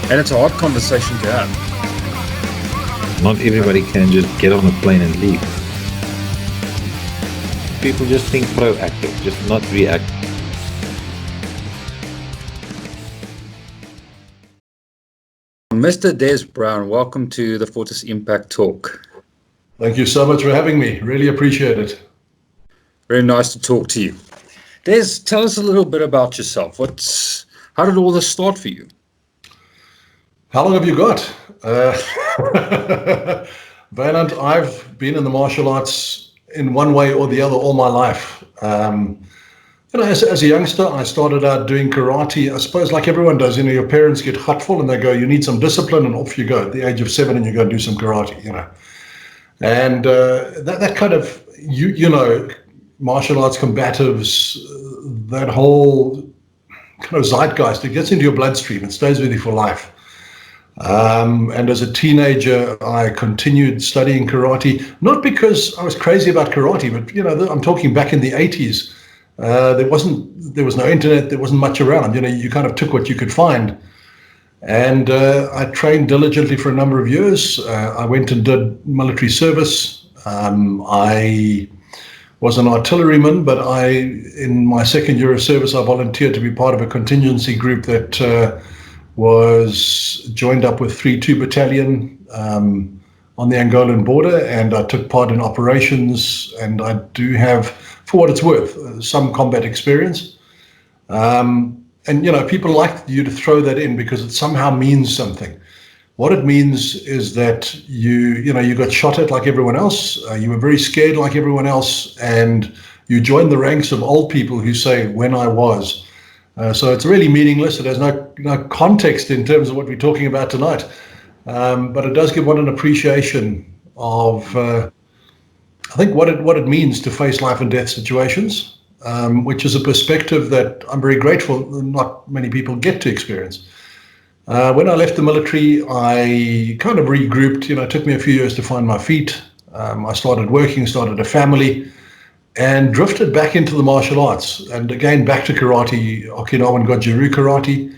And it's a hard conversation to have. Not everybody can just get on a plane and leave. People just think proactive, just not reactive. Mr. Des Brown, welcome to the Fortis Impact Talk. Thank you so much for having me. Really appreciate it. Very nice to talk to you. Des, tell us a little bit about yourself. How did all this start for you? How long have you got? Valant, I've been in the martial arts in one way or the other all my life. As a youngster, I started out doing karate. I suppose like everyone does, your parents get hurtful and they go, you need some discipline, and off you go at the age of 7 and you go do some karate, And that kind of, martial arts combatives, that whole kind of zeitgeist, it gets into your bloodstream and stays with you for life. And as a teenager, I continued studying karate, not because I was crazy about karate, but, I'm talking back in the 80s. There was no internet, there wasn't much around, you kind of took what you could find. And I trained diligently for a number of years. I went and did military service. I was an artilleryman, but in my second year of service, I volunteered to be part of a contingency group that was joined up with 3-2 Battalion on the Angolan border, and I took part in operations, and I do have, for what it's worth, some combat experience. And, people like you to throw that in because it somehow means something. What it means is that you got shot at like everyone else. You were very scared like everyone else, and you joined the ranks of old people who say, when I was. So it's really meaningless. It has no context in terms of what we're talking about tonight. But it does give one an appreciation of, I think, what it means to face life and death situations. Which is a perspective that I'm very grateful not many people get to experience. When I left the military, I kind of regrouped. It took me a few years to find my feet. I started working, started a family, and drifted back into the martial arts. And again, back to karate, Okinawan Goju-ryu karate.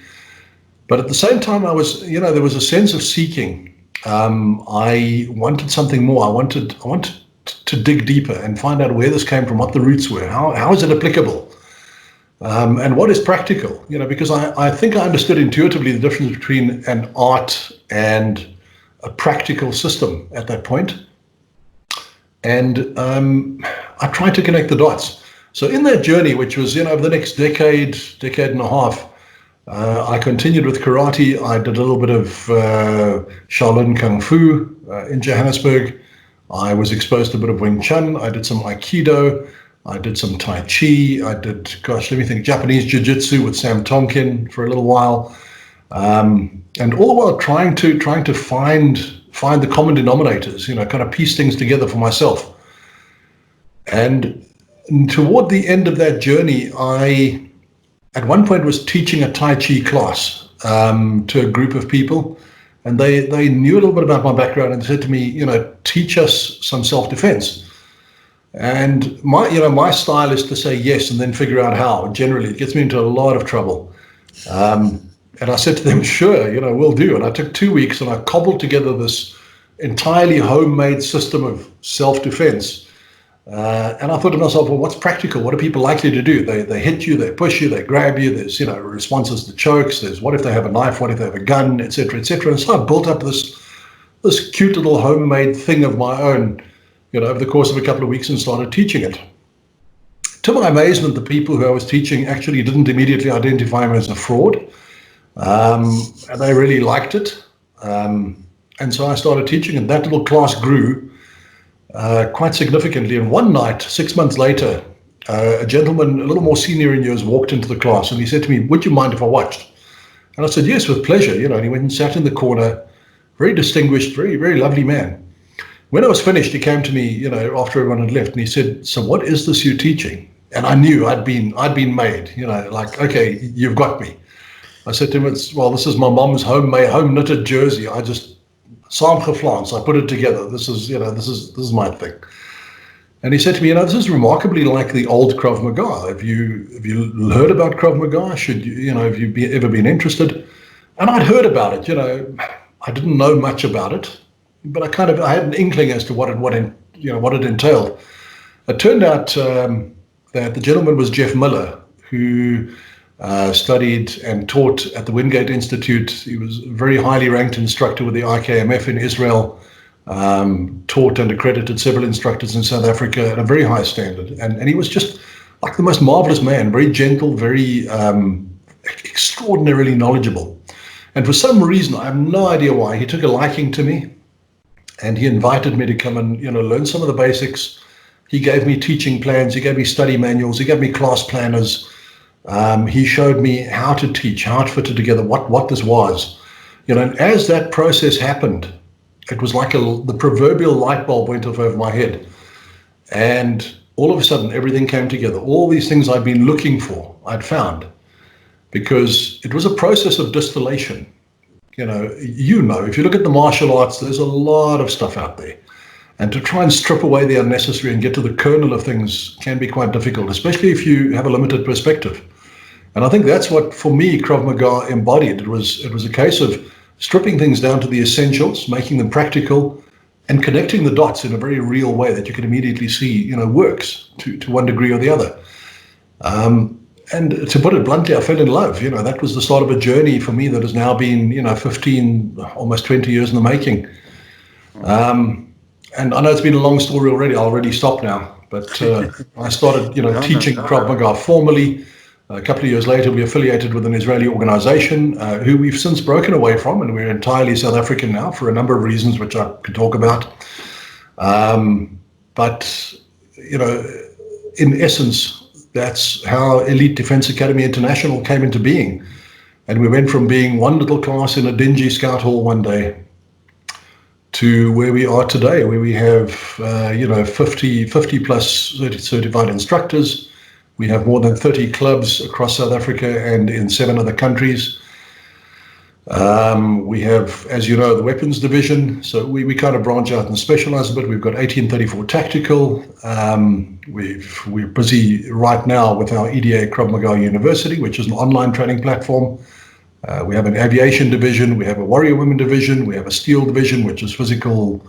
But at the same time, there was a sense of seeking. I wanted something more. I wanted to dig deeper and find out where this came from, what the roots were, how is it applicable, and what is practical, because I think I understood intuitively the difference between an art and a practical system at that point. And I tried to connect the dots. So in that journey, which was, over the next decade and a half, I continued with karate. I did a little bit of Shaolin Kung Fu in Johannesburg. I was exposed to a bit of Wing Chun. I did some Aikido. I did some Tai Chi. I did, Japanese Jiu-Jitsu with Sam Tonkin for a little while. And all the while trying to find the common denominators, kind of piece things together for myself. And toward the end of that journey, I, at one point, was teaching a Tai Chi class to a group of people. And they knew a little bit about my background and said to me, teach us some self-defense. And my style is to say yes and then figure out how. Generally, it gets me into a lot of trouble. And I said to them, sure, we'll do. And I took 2 weeks and I cobbled together this entirely homemade system of self-defense. And I thought to myself, well, what's practical? What are people likely to do? They hit you, they push you, they grab you. There's, responses to chokes. There's what if they have a knife? What if they have a gun, et cetera, et cetera. And so I built up this cute little homemade thing of my own, over the course of a couple of weeks and started teaching it. To my amazement, the people who I was teaching actually didn't immediately identify me as a fraud. And they really liked it. And so I started teaching, and that little class grew quite significantly. And one night, 6 months later, a gentleman a little more senior in years walked into the class and he said to me, would you mind if I watched? And I said, yes, with pleasure. And he went and sat in the corner, very distinguished, very, very lovely man. When I was finished, he came to me, after everyone had left, and he said, so what is this you're teaching? And I knew I'd been made, like, okay, you've got me. I said to him, this is my mom's home knitted jersey. I just saamgeflans. I put it together. This is my thing. And he said to me, this is remarkably like the old Krav Maga. Have you heard about Krav Maga? Have you ever been interested? And I'd heard about it, I didn't know much about it, but I had an inkling as to what it entailed. It turned out that the gentleman was Jeff Miller, who studied and taught at the Wingate Institute. He was a very highly ranked instructor with the IKMF in Israel, taught and accredited several instructors in South Africa at a very high standard. And he was just like the most marvelous man, very gentle, very extraordinarily knowledgeable. And for some reason, I have no idea why, he took a liking to me, and he invited me to come and learn some of the basics. He gave me teaching plans, he gave me study manuals, he gave me class planners. He showed me how to teach, how it fitted together, what this was. And as that process happened, it was like the proverbial light bulb went off over my head. And all of a sudden, everything came together. All these things I'd been looking for, I'd found. Because it was a process of distillation. If you look at the martial arts, there's a lot of stuff out there. And to try and strip away the unnecessary and get to the kernel of things can be quite difficult, especially if you have a limited perspective. And I think that's what, for me, Krav Maga embodied. It was a case of stripping things down to the essentials, making them practical, and connecting the dots in a very real way that you can immediately see, works to one degree or the other. And to put it bluntly, I fell in love. That was the start of a journey for me that has now been, 15, almost 20 years in the making. And I know it's been a long story already. I'll already stop now. But I started, teaching Krav Maga formally. A couple of years later, we affiliated with an Israeli organization who we've since broken away from, and we're entirely South African now for a number of reasons, which I could talk about. But, in essence, that's how Elite Defense Academy International came into being. And we went from being one little class in a dingy scout hall one day to where we are today, where we have, 50 plus certified instructors. We have more than 30 clubs across South Africa and in 7 other countries. We have, as you know, the weapons division. So we kind of branch out and specialize a bit. We've got 1834 Tactical. We're busy right now with our EDA Krav Maga University, which is an online training platform. We have an aviation division. We have a warrior women division. We have a steel division, which is physical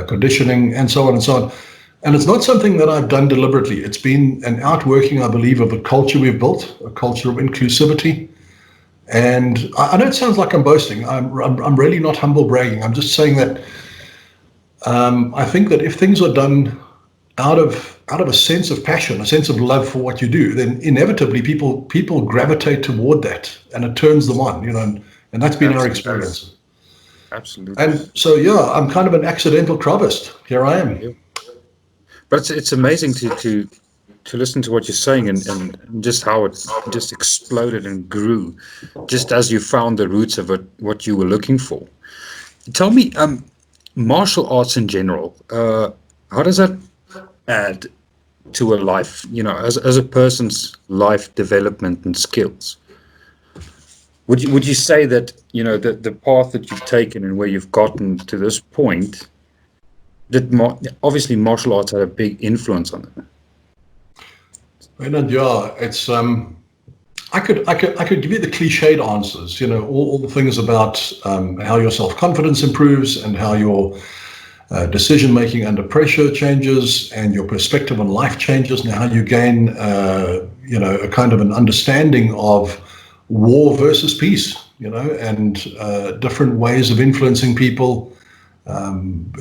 conditioning, and so on and so on. And it's not something that I've done deliberately. It's been an outworking, I believe, of a culture we've built, a culture of inclusivity. And I know it sounds like I'm boasting. I'm really not humble bragging. I'm just saying that I think that if things are done out of a sense of passion, a sense of love for what you do, then inevitably people gravitate toward that, and it turns them on. And that's been our experience. Absolutely. And so, I'm kind of an accidental Kravist. Here I am. Yeah. But it's amazing to listen to what you're saying and just how it just exploded and grew, just as you found the roots of it, what you were looking for. Tell me, martial arts in general, how does that add to a life, as a person's life development and skills? Would you say that, the path that you've taken and where you've gotten to this point, that obviously martial arts had a big influence on it? It's I could give you the cliched answers, all the things about how your self-confidence improves and how your decision making under pressure changes and your perspective on life changes, and how you gain a kind of an understanding of war versus peace, and different ways of influencing people.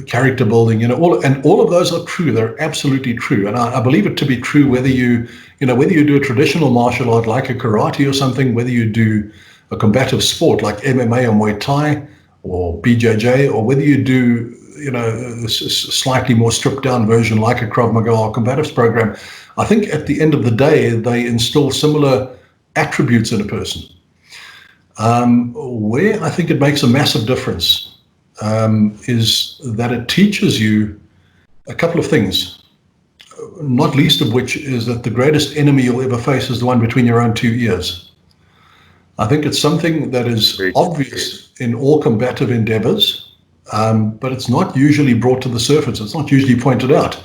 Character building, all of those are true. They're absolutely true, and I believe it to be true whether you do a traditional martial art like a karate or something, whether you do a combative sport like MMA or Muay Thai or BJJ, or whether you do a slightly more stripped down version like a Krav Maga or combatives program. I think at the end of the day they instill similar attributes in a person. Where I think it makes a massive difference is that it teaches you a couple of things, not least of which is that the greatest enemy you'll ever face is the one between your own 2 ears. I think it's something that is obvious in all combative endeavors, but it's not usually brought to the surface. It's not usually pointed out.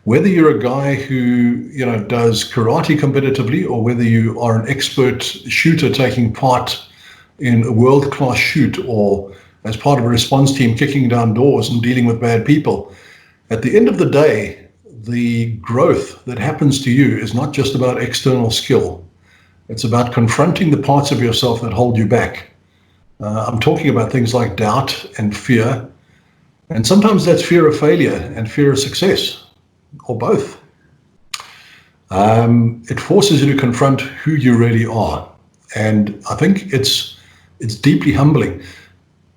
Whether you're a guy who does karate competitively, or whether you are an expert shooter taking part in a world-class shoot or as part of a response team kicking down doors and dealing with bad people. At the end of the day, the growth that happens to you is not just about external skill. It's about confronting the parts of yourself that hold you back. I'm talking about things like doubt and fear. And sometimes that's fear of failure and fear of success, or both. It forces you to confront who you really are. And I think it's deeply humbling.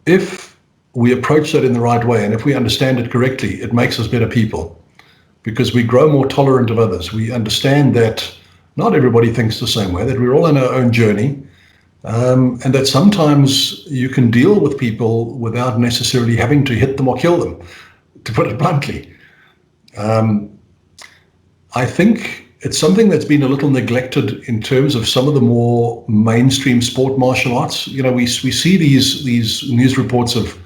If we approach that in the right way, and if we understand it correctly, it makes us better people, because we grow more tolerant of others. We understand that not everybody thinks the same way, that we're all on our own journey, and that sometimes you can deal with people without necessarily having to hit them or kill them, to put it bluntly. I think it's something that's been a little neglected in terms of some of the more mainstream sport martial arts. You know, we see these news reports of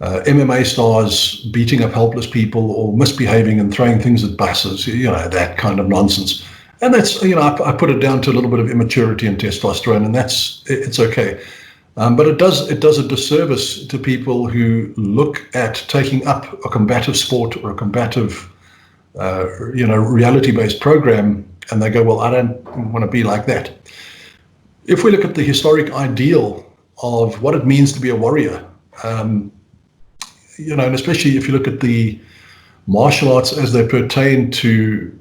MMA stars beating up helpless people or misbehaving and throwing things at buses, you know, that kind of nonsense. And that's, you know, I put it down to a little bit of immaturity and testosterone, and it's okay. But it does a disservice to people who look at taking up a combative sport or a combative, reality-based program, and they go, well, I don't want to be like that. If we look at the historic ideal of what it means to be a warrior, and especially if you look at the martial arts as they pertain to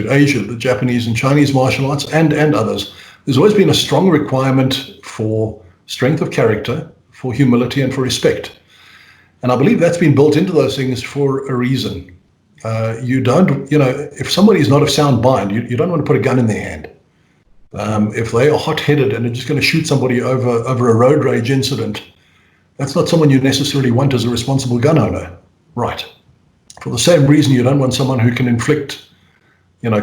Asia, the Japanese and Chinese martial arts and others, there's always been a strong requirement for strength of character, for humility, and for respect. And I believe that's been built into those things for a reason. You don't, if somebody is not of sound mind, you don't want to put a gun in their hand. If they are hot-headed and are just going to shoot somebody over a road rage incident, that's not someone you necessarily want as a responsible gun owner, right? For the same reason, you don't want someone who can inflict,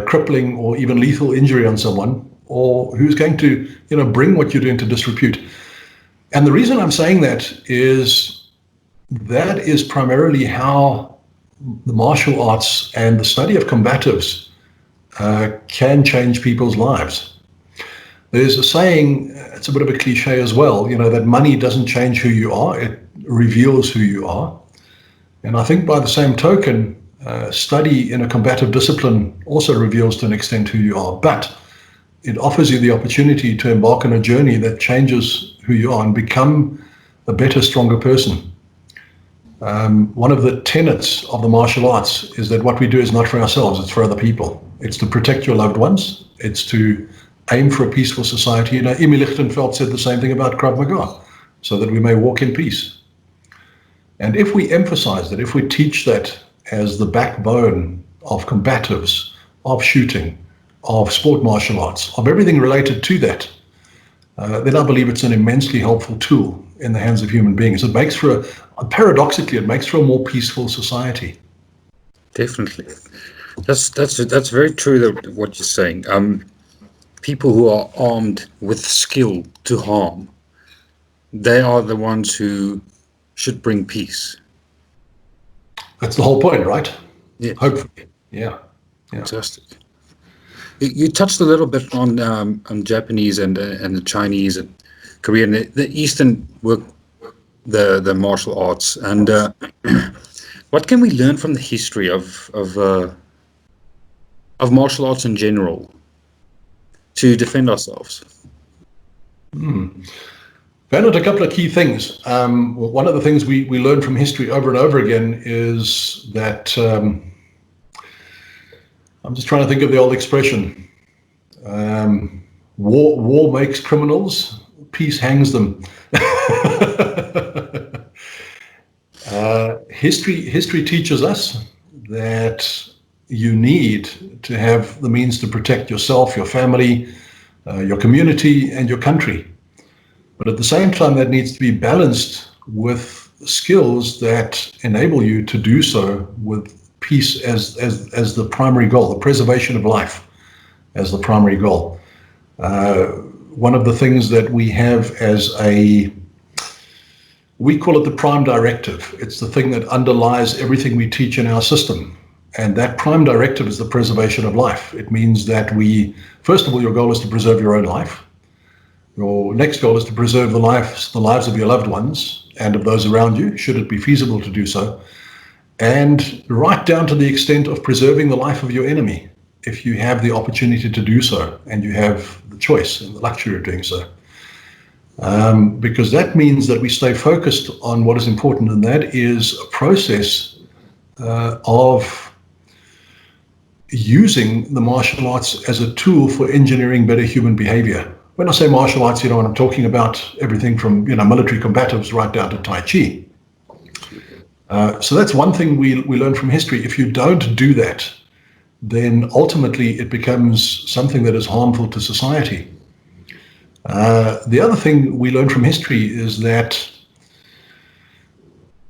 crippling or even lethal injury on someone, or who's going to, bring what you're doing to disrepute. And the reason I'm saying that is primarily how the martial arts and the study of combatives can change people's lives. There's a saying, it's a bit of a cliche as well, that money doesn't change who you are, it reveals who you are. And I think by the same token, study in a combative discipline also reveals to an extent who you are, but it offers you the opportunity to embark on a journey that changes who you are and become a better, stronger person. One of the tenets of the martial arts is that what we do is not for ourselves, it's for other people. It's to protect your loved ones. It's to aim for a peaceful society. Emil Lichtenfeld said the same thing about Krav Maga, so that we may walk in peace. And if we emphasize that, if we teach that as the backbone of combatives, of shooting, of sport martial arts, of everything related to that, then I believe it's an immensely helpful tool in the hands of human beings. It makes paradoxically, it makes for a more peaceful society. Definitely. That's very true, that what you're saying. People who are armed with skill to harm, they are the ones who should bring peace. That's the whole point, right? Yeah. Hopefully. Yeah. Fantastic. You touched a little bit on Japanese and the Chinese and Korean, the Eastern work, the martial arts, and what can we learn from the history of martial arts in general to defend ourselves? Bernard, a couple of key things. One of the things we learn from history over and over again is that, I'm just trying to think of the old expression, war makes criminals, peace hangs them. History teaches us that you need to have the means to protect yourself, your family, your community, and your country. But at the same time, that needs to be balanced with skills that enable you to do so with peace as the primary goal, the preservation of life as the primary goal. One of the things that we have we call it the prime directive. It's the thing that underlies everything we teach in our system. And that prime directive is the preservation of life. It means that first of all, your goal is to preserve your own life. Your next goal is to preserve the lives of your loved ones and of those around you, should it be feasible to do so, and right down to the extent of preserving the life of your enemy, if you have the opportunity to do so and you have the choice and the luxury of doing so. Because that means that we stay focused on what is important, and that is a process of using the martial arts as a tool for engineering better human behavior. When I say martial arts, I'm talking about everything from military combatives right down to Tai Chi. So that's one thing we learn from history. If you don't do that, then ultimately it becomes something that is harmful to society. The other thing we learn from history is that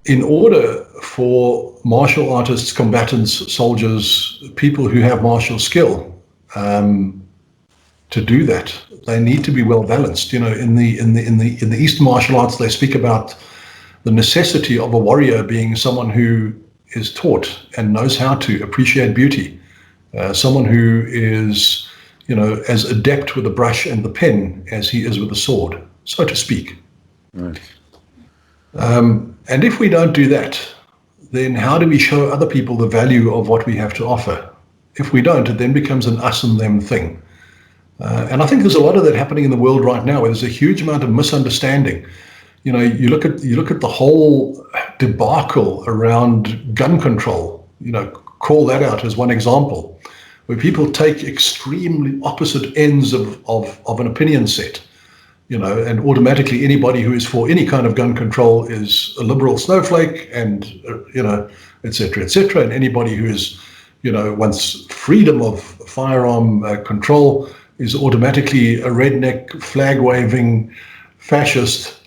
in order for martial artists, combatants, soldiers, people who have martial skill to do that, they need to be well balanced. In the Eastern martial arts, they speak about the necessity of a warrior being someone who is taught and knows how to appreciate beauty, someone who is, as adept with the brush and the pen as he is with the sword, so to speak. Right. And if we don't do that, then how do we show other people the value of what we have to offer? If we don't, it then becomes an us and them thing. And I think there's a lot of that happening in the world right now, where there's a huge amount of misunderstanding. You look at the whole debacle around gun control. Call that out as one example, where people take extremely opposite ends of an opinion set. And automatically anybody who is for any kind of gun control is a liberal snowflake, and et cetera, et cetera. And anybody who is wants freedom of firearm control is automatically a redneck, flag-waving, fascist,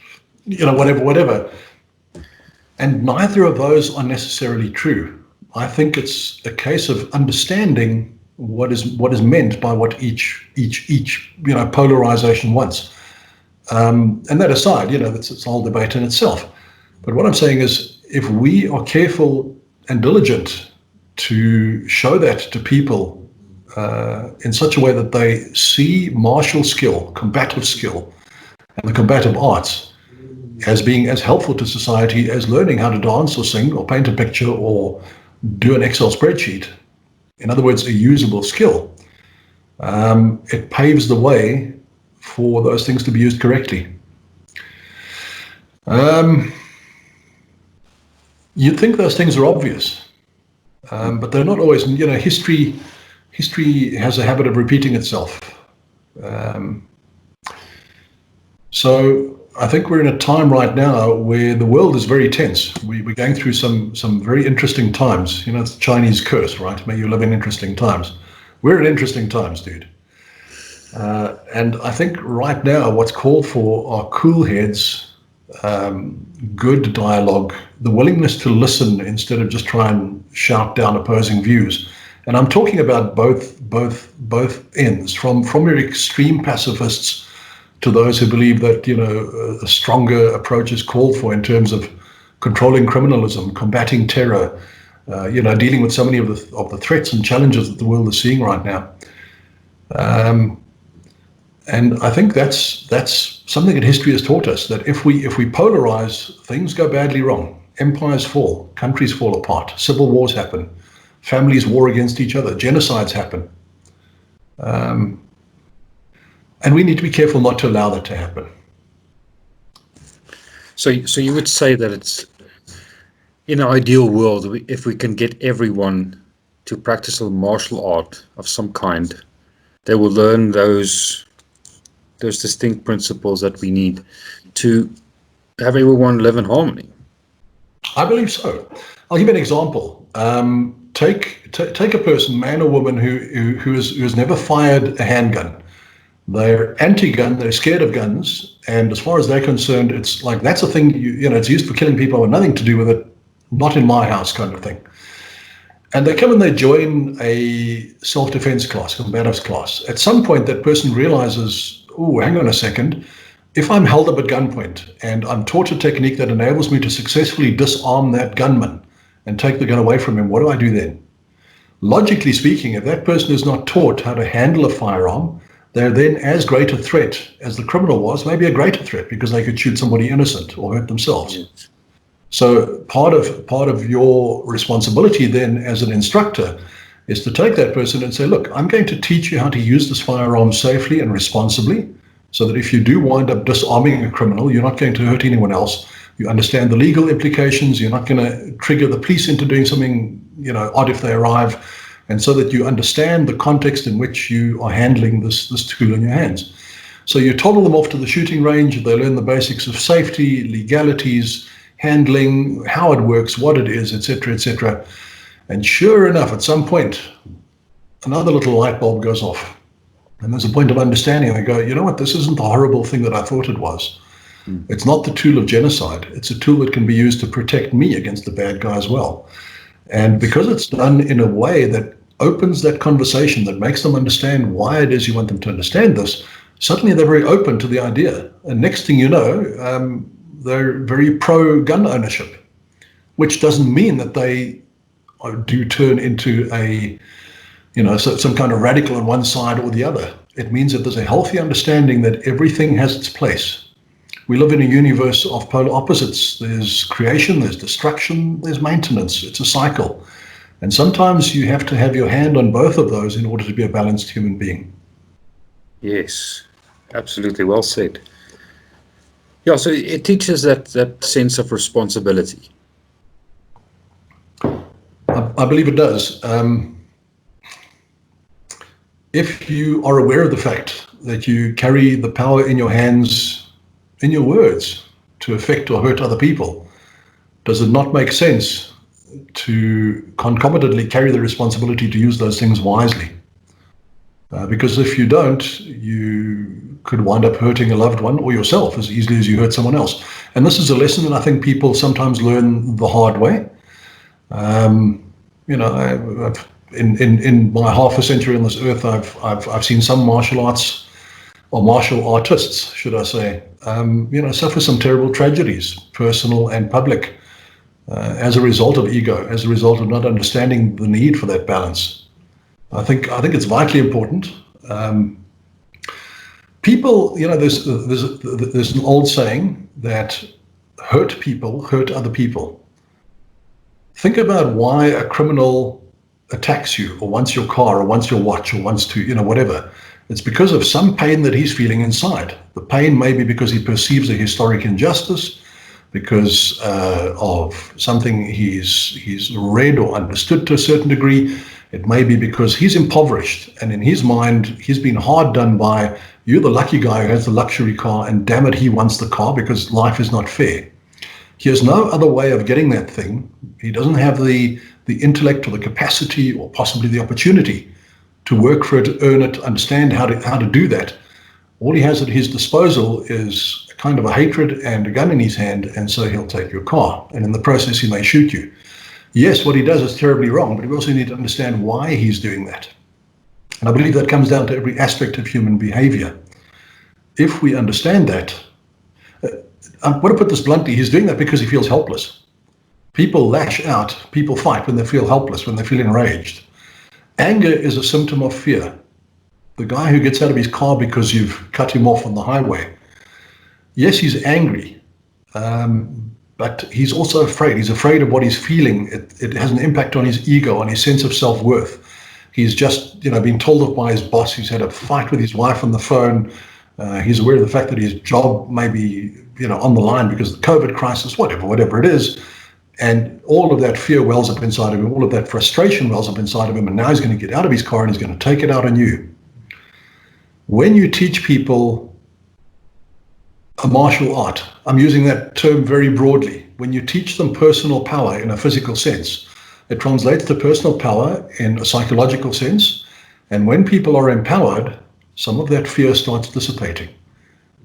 whatever. And neither of those are necessarily true. I think it's a case of understanding what is meant by what each polarization wants. And that aside, it's a whole debate in itself. But what I'm saying is, if we are careful and diligent to show that to people in such a way that they see martial skill, combative skill, and the combative arts as being as helpful to society as learning how to dance or sing or paint a picture or do an Excel spreadsheet, in other words, a usable skill, it paves the way for those things to be used correctly. You'd think those things are obvious, but they're not always. History has a habit of repeating itself. So I think we're in a time right now where the world is very tense. We're going through some very interesting times. It's the Chinese curse, right? May you live in interesting times. We're in interesting times, dude. And I think right now what's called for are cool heads, good dialogue, the willingness to listen instead of just try and shout down opposing views. And I'm talking about both ends, from your extreme pacifists to those who believe that a stronger approach is called for in terms of controlling criminalism, combating terror, dealing with so many of the threats and challenges that the world is seeing right now. And I think that's something that history has taught us, that if we polarize, things go badly wrong. Empires fall, countries fall apart, civil wars happen, families war against each other, genocides happen. And we need to be careful not to allow that to happen. So you would say that it's, in an ideal world, if we can get everyone to practice a martial art of some kind, they will learn those distinct principles that we need to have everyone live in harmony. I believe so. I'll give you an example. Take a person, man or woman, who has never fired a handgun. They're anti-gun, they're scared of guns, and as far as they're concerned, it's like that's a thing, it's used for killing people with nothing to do with it, not in my house kind of thing. And they come and they join a self-defense class, combatives class. At some point, that person realizes, oh, hang on a second, if I'm held up at gunpoint and I'm taught a technique that enables me to successfully disarm that gunman and take the gun away from him, what do I do then? Logically speaking, if that person is not taught how to handle a firearm, they're then as great a threat as the criminal was, maybe a greater threat because they could shoot somebody innocent or hurt themselves. Yes. So part of your responsibility then as an instructor is to take that person and say, look, I'm going to teach you how to use this firearm safely and responsibly, so that if you do wind up disarming a criminal, you're not going to hurt anyone else. You understand the legal implications. You're not going to trigger the police into doing something, odd if they arrive. And so that you understand the context in which you are handling this tool in your hands. So you toddle them off to the shooting range. They learn the basics of safety, legalities, handling, how it works, what it is, etc., etc. And sure enough, at some point, another little light bulb goes off. And there's a point of understanding. They go, you know what, this isn't the horrible thing that I thought it was. It's not the tool of genocide. It's a tool that can be used to protect me against the bad guy as well. And because it's done in a way that opens that conversation, that makes them understand why it is you want them to understand this, suddenly they're very open to the idea. And next thing you know, they're very pro-gun ownership, which doesn't mean that they do turn into some kind of radical on one side or the other. It means that there's a healthy understanding that everything has its place. We live in a universe of polar opposites. There's creation, there's destruction, there's maintenance. It's a cycle. And sometimes you have to have your hand on both of those in order to be a balanced human being. Yes, absolutely. Well said. Yeah, so it teaches that sense of responsibility. I believe it does. If you are aware of the fact that you carry the power in your hands, in your words, to affect or hurt other people, does it not make sense to concomitantly carry the responsibility to use those things wisely? Because if you don't, you could wind up hurting a loved one or yourself as easily as you hurt someone else. And this is a lesson that I think people sometimes learn the hard way. In my half a century on this earth, I've seen some martial arts, or martial artists, should I say, suffer some terrible tragedies, personal and public, as a result of ego, as a result of not understanding the need for that balance. I think it's vitally important. People, there's an old saying that hurt people hurt other people. Think about why a criminal attacks you, or wants your car, or wants your watch, or wants to, whatever. It's because of some pain that he's feeling inside. The pain may be because he perceives a historic injustice, because of something he's read or understood to a certain degree. It may be because he's impoverished, and in his mind, he's been hard done by, you're the lucky guy who has the luxury car, and damn it, he wants the car because life is not fair. He has no other way of getting that thing. He doesn't have the intellect or the capacity or possibly the opportunity to work for it, to earn it, to understand how to do that. All he has at his disposal is a kind of a hatred and a gun in his hand, and so he'll take your car, and in the process he may shoot you. Yes, what he does is terribly wrong, but we also need to understand why he's doing that. And I believe that comes down to every aspect of human behavior. If we understand that, I want to put this bluntly, he's doing that because he feels helpless. People lash out, people fight when they feel helpless, when they feel enraged. Anger is a symptom of fear. The guy who gets out of his car because you've cut him off on the highway, yes, he's angry, but he's also afraid. He's afraid of what he's feeling. It has an impact on his ego, on his sense of self-worth. He's just, been told off by his boss. He's had a fight with his wife on the phone. He's aware of the fact that his job may be, on the line because of the COVID crisis, whatever it is. And all of that fear wells up inside of him. All of that frustration wells up inside of him. And now he's going to get out of his car and he's going to take it out on you. When you teach people a martial art, I'm using that term very broadly. When you teach them personal power in a physical sense, it translates to personal power in a psychological sense. And when people are empowered, some of that fear starts dissipating.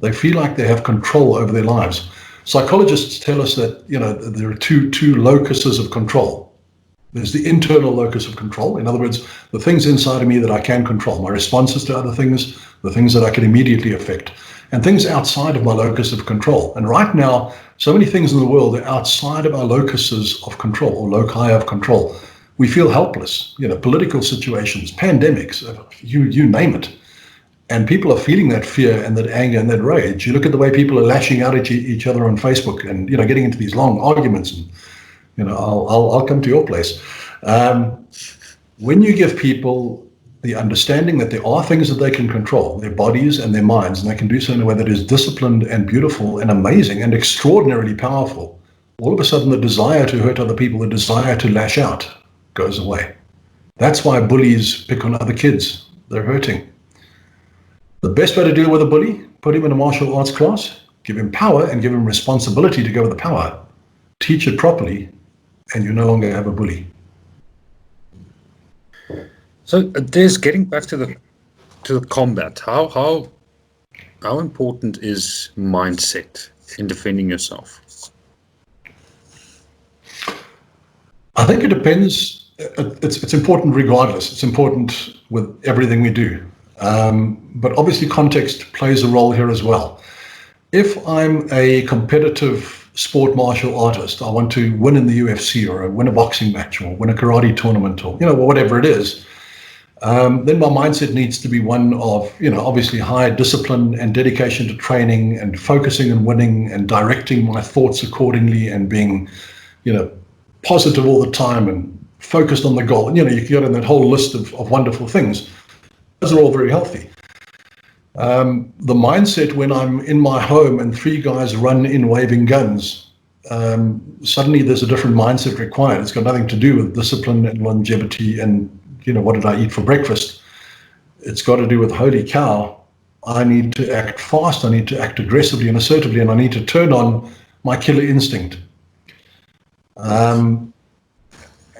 They feel like they have control over their lives. Psychologists tell us that, there are two locuses of control. There's the internal locus of control. In other words, the things inside of me that I can control, my responses to other things, the things that I can immediately affect, and things outside of my locus of control. And right now, so many things in the world are outside of our locuses of control, or loci of control. We feel helpless, political situations, pandemics, you name it. And people are feeling that fear and that anger and that rage. You look at the way people are lashing out at each other on Facebook and, getting into these long arguments. And, I'll come to your place. When you give people the understanding that there are things that they can control, their bodies and their minds, and they can do so in a way that is disciplined and beautiful and amazing and extraordinarily powerful, all of a sudden the desire to hurt other people, the desire to lash out goes away. That's why bullies pick on other kids. They're hurting. The best way to deal with a bully, put him in a martial arts class, give him power and give him responsibility to go with the power. Teach it properly, and you no longer have a bully. So there's getting back to the combat. How important is mindset in defending yourself? I think it depends. It's important regardless. It's important with everything we do. But obviously context plays a role here as well. If I'm a competitive sport martial artist, I want to win in the UFC or win a boxing match or win a karate tournament or, whatever it is, then my mindset needs to be one of, obviously high discipline and dedication to training and focusing and winning and directing my thoughts accordingly and being, positive all the time and focused on the goal. And, you get in that whole list of wonderful things. Those are all very healthy. The mindset when I'm in my home and three guys run in waving guns, suddenly there's a different mindset required. It's got nothing to do with discipline and longevity and, what did I eat for breakfast? It's got to do with, holy cow, I need to act fast, I need to act aggressively and assertively, and I need to turn on my killer instinct.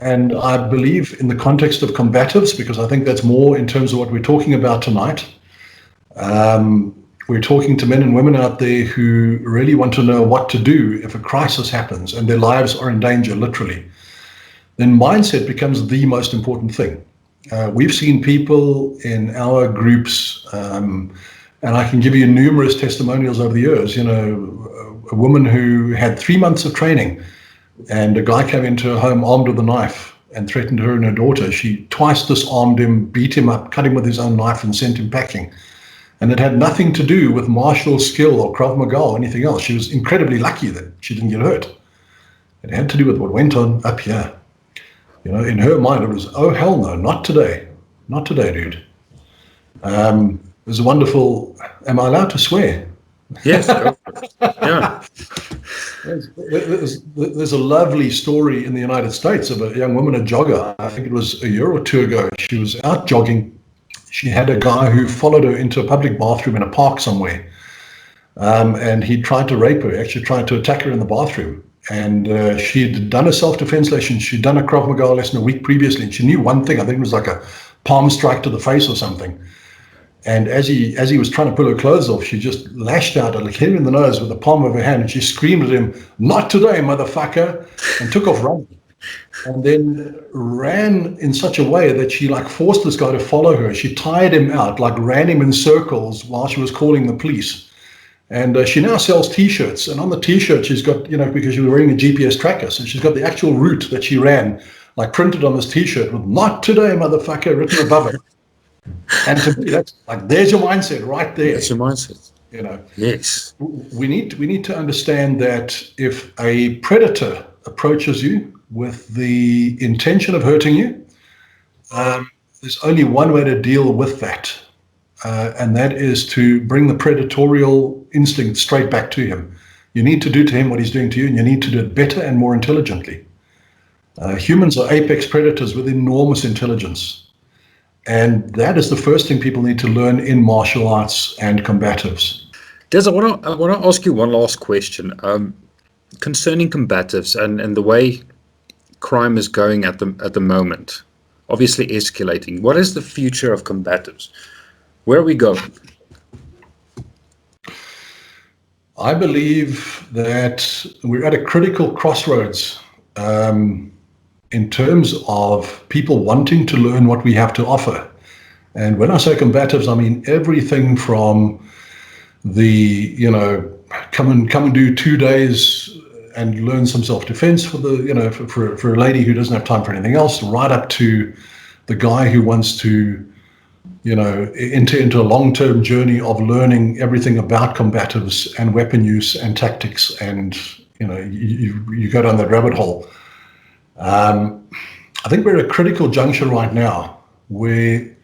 And I believe in the context of combatives, because I think that's more in terms of what we're talking about tonight. We're talking to men and women out there who really want to know what to do if a crisis happens and their lives are in danger, literally. Then mindset becomes the most important thing. We've seen people in our groups, and I can give you numerous testimonials over the years, a woman who had 3 months of training, and a guy came into her home armed with a knife and threatened her and her daughter. She twice disarmed him, beat him up, cut him with his own knife, and sent him packing. And it had nothing to do with martial skill or Krav Maga or anything else. She was incredibly lucky that she didn't get hurt. It had to do with what went on up here. In her mind, it was, oh, hell no, not today. Not today, dude. There's a wonderful, am I allowed to swear? Yes. Yeah. There's a lovely story in the United States of a young woman, a jogger. I think it was a year or two ago. She was out jogging. She had a guy who followed her into a public bathroom in a park somewhere. And he tried to rape her, actually tried to attack her in the bathroom. And she'd done a self-defense lesson. She'd done a Krav Maga lesson a week previously. And she knew one thing. I think it was like a palm strike to the face or something. And as he was trying to pull her clothes off, she just lashed out and hit him in the nose with the palm of her hand. And she screamed at him, "Not today, motherfucker," and took off running. And then ran in such a way that she forced this guy to follow her. She tired him out, ran him in circles while she was calling the police. And she now sells T-shirts. And on the T-shirt, she's got, because she was wearing a GPS tracker, so she's got the actual route that she ran, printed on this T-shirt with "Not today, motherfucker" written above it. And to me, that's there's your mindset right there. That's your mindset. Yes. We need to understand that if a predator approaches you with the intention of hurting you, there's only one way to deal with that, and that is to bring the predatorial instinct straight back to him. You need to do to him what he's doing to you, and you need to do it better and more intelligently. Humans are apex predators with enormous intelligence. And that is the first thing people need to learn in martial arts and combatives. Des, I want to ask you one last question concerning combatives and the way crime is going at the moment. Obviously escalating. What is the future of combatives? Where are we going? I believe that we're at a critical crossroads. In terms of people wanting to learn what we have to offer. And when I say combatives, I mean everything from the, come and do 2 days and learn some self-defense for the, for a lady who doesn't have time for anything else, right up to the guy who wants to into a long-term journey of learning everything about combatives and weapon use and tactics, and you go down that rabbit hole. I think we're at a critical juncture right now where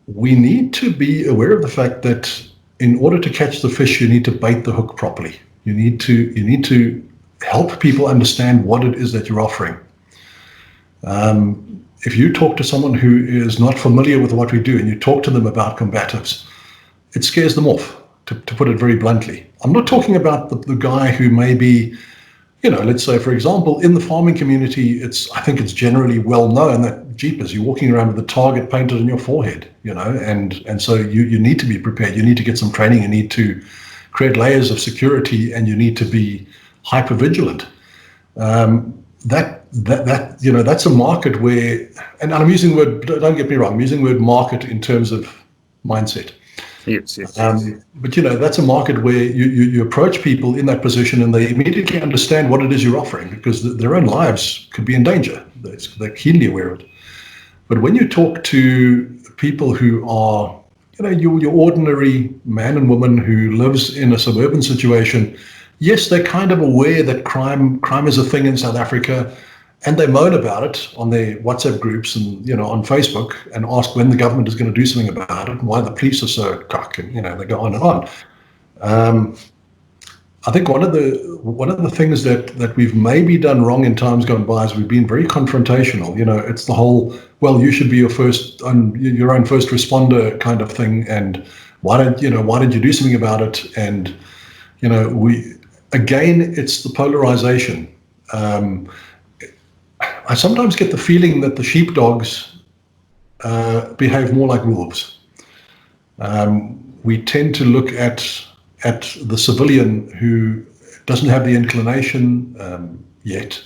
we need to be aware of the fact that in order to catch the fish, you need to bait the hook properly. You need to help people understand what it is that you're offering. If you talk to someone who is not familiar with what we do and you talk to them about combatives, it scares them off, to put it very bluntly. I'm not talking about the guy who may be, let's say, for example, in the farming community, I think it's generally well known that, jeepers, you're walking around with the target painted on your forehead, and so you need to be prepared. You need to get some training. You need to create layers of security, and you need to be hyper vigilant. That's a market where, and I'm using the word, don't get me wrong, I'm using the word market in terms of mindset. Yes. But that's a market where you approach people in that position and they immediately understand what it is you're offering, because their own lives could be in danger. They're keenly aware of it. But when you talk to people who are, your ordinary man and woman who lives in a suburban situation, yes, they're kind of aware that crime is a thing in South Africa, and they moan about it on their WhatsApp groups and on Facebook, and ask when the government is going to do something about it and why the police are so cock, and they go on and on. I think one of the things that we've maybe done wrong in times gone by is we've been very confrontational. It's the whole, well, you should be your own first responder kind of thing, and why did you do something about it? And it's the polarization. I sometimes get the feeling that the sheepdogs behave more like wolves. We tend to look at the civilian who doesn't have the inclination yet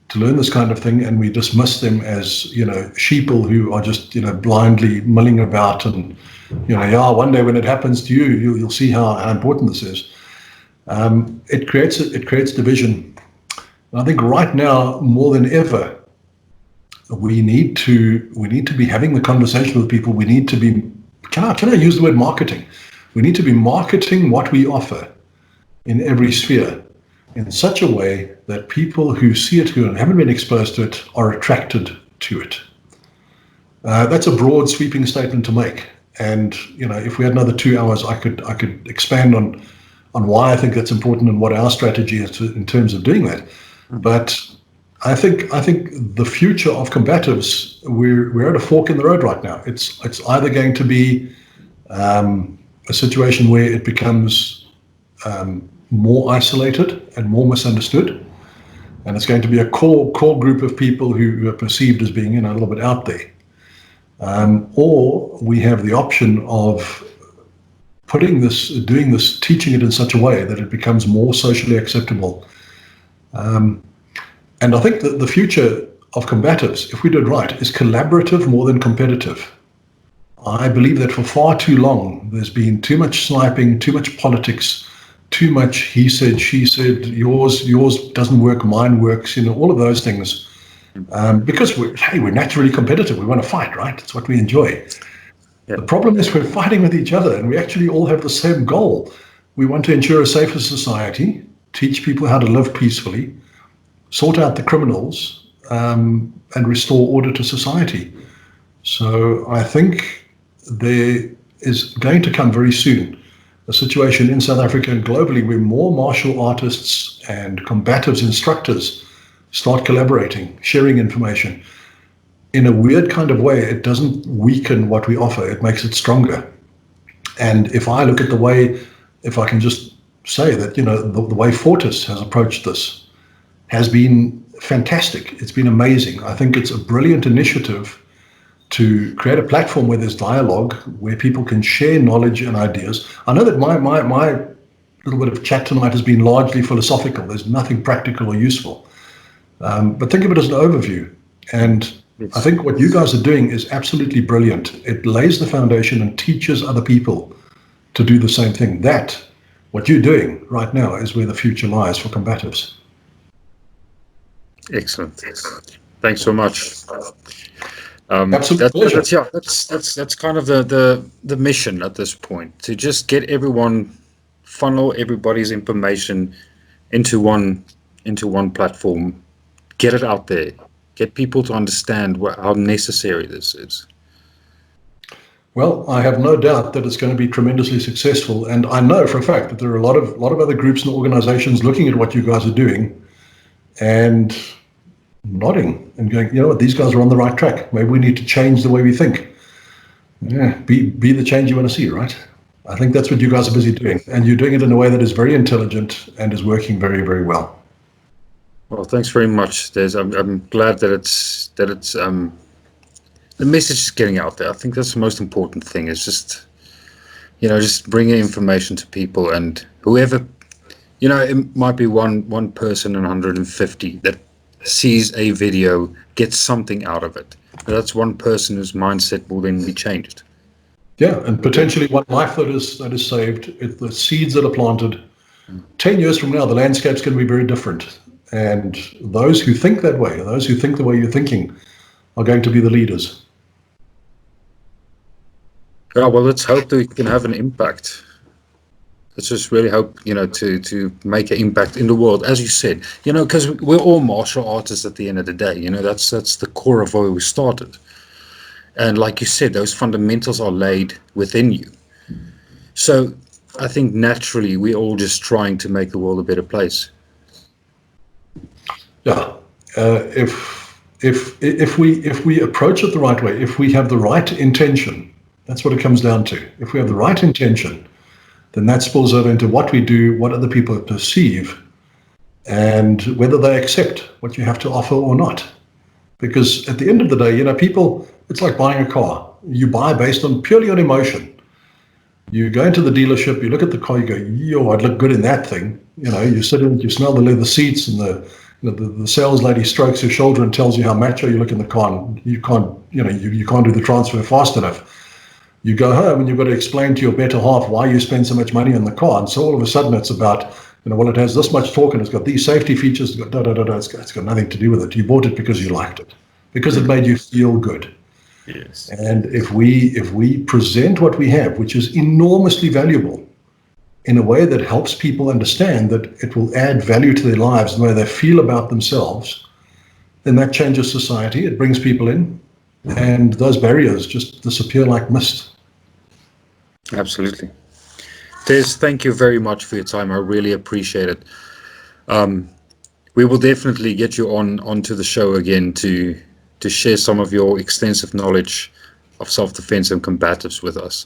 to learn this kind of thing, and we dismiss them as sheeple who are just blindly milling about, and one day when it happens to you, you'll see how important this is. It creates division. And I think right now more than ever, we need to be having the conversation with people. We need to be, can I use the word marketing? We need to be marketing what we offer in every sphere in such a way that people who see it, who haven't been exposed to it, are attracted to it. That's a broad, sweeping statement to make. And if we had another 2 hours, I could expand on why I think that's important and what our strategy is in terms of doing that. But I think the future of combatives, we're at a fork in the road right now. It's either going to be a situation where it becomes more isolated and more misunderstood, and it's going to be a core group of people who are perceived as being a little bit out there, or we have the option of doing this, teaching it in such a way that it becomes more socially acceptable. And I think that the future of combatives, if we do it right, is collaborative more than competitive. I believe that for far too long, there's been too much sniping, too much politics, too much he said, she said, yours doesn't work, mine works, all of those things. Because we're naturally competitive. We want to fight, right? It's what we enjoy. Yeah. The problem is we're fighting with each other, and we actually all have the same goal. We want to ensure a safer society, teach people how to live peacefully, sort out the criminals, and restore order to society. So I think there is going to come very soon a situation in South Africa and globally where more martial artists and combatives instructors start collaborating, sharing information. In a weird kind of way, it doesn't weaken what we offer, it makes it stronger. And if I look at the way, if I can just say that, the way Fortis has approached this has been fantastic. It's been amazing. I think it's a brilliant initiative to create a platform where there's dialogue, where people can share knowledge and ideas. I know that my little bit of chat tonight has been largely philosophical. There's nothing practical or useful. But think of it as an overview. And I think what you guys are doing is absolutely brilliant. It lays the foundation and teaches other people to do the same thing. What you're doing right now is where the future lies for combatives. Excellent. Thanks so much. Absolute pleasure. That's kind of the mission at this point, to just get everyone, funnel everybody's information into one platform, get it out there, get people to understand how necessary this is. Well, I have no doubt that it's going to be tremendously successful, and I know for a fact that there are a lot of other groups and organizations looking at what you guys are doing and nodding and going, you know what, these guys are on the right track. Maybe we need to change the way we think. Yeah, be the change you want to see, right? I think that's what you guys are busy doing, and you're doing it in a way that is very intelligent and is working very, very well. Well, thanks very much. I'm glad that it's the message is getting out there. I think that's the most important thing. Is just just bringing information to people, and whoever, it might be one person in 150 that sees a video, gets something out of it. But that's one person whose mindset will then be changed. Yeah, and potentially one life that is saved. The seeds that are planted. 10 years from now, the landscape's going to be very different. And those who think that way, those who think the way you're thinking, are going to be the leaders. Yeah, well, let's hope that we can have an impact. Let's just really hope, to make an impact in the world, as you said, because we're all martial artists at the end of the day. That's the core of where we started. And like you said, those fundamentals are laid within you. So I think naturally we're all just trying to make the world a better place. Yeah, if we approach it the right way, if we have the right intention, that's what it comes down to. If we have the right intention, then that spills over into what we do, what other people perceive, and whether they accept what you have to offer or not. Because at the end of the day, people, it's like buying a car. You buy based on purely on emotion. You go into the dealership, you look at the car, you go, yo, I'd look good in that thing. You sit in, you smell the leather seats, and the sales lady strokes your shoulder and tells you how macho you look in the car, and you can't do the transfer fast enough. You go home and you've got to explain to your better half why you spend so much money on the car. And so all of a sudden it's about, well, it has this much torque and it's got these safety features, it's got da-da-da-da. It's got nothing to do with it. You bought it because you liked it, because it made you feel good. Yes. And if we present what we have, which is enormously valuable, in a way that helps people understand that it will add value to their lives and the way they feel about themselves, then that changes society. It brings people in, and those barriers just disappear like mist. Absolutely. Des, thank you very much for your time. I really appreciate it. We will definitely get you onto the show again to share some of your extensive knowledge of self-defense and combatives with us.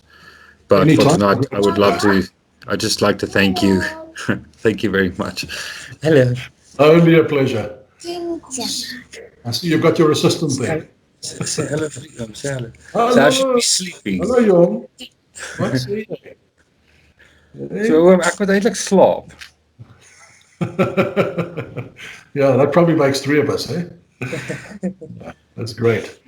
But Anytime. for tonight, I'd just like to thank you. Thank you very much. Hello. Only a pleasure. I see you've got your assistant there. Say hello, Freedom. Say hello. Hello. So I should be sleeping. Hello, Jong. What's he? So ek moet eintlik slaap. Yeah, that probably makes three of us, eh? That's great.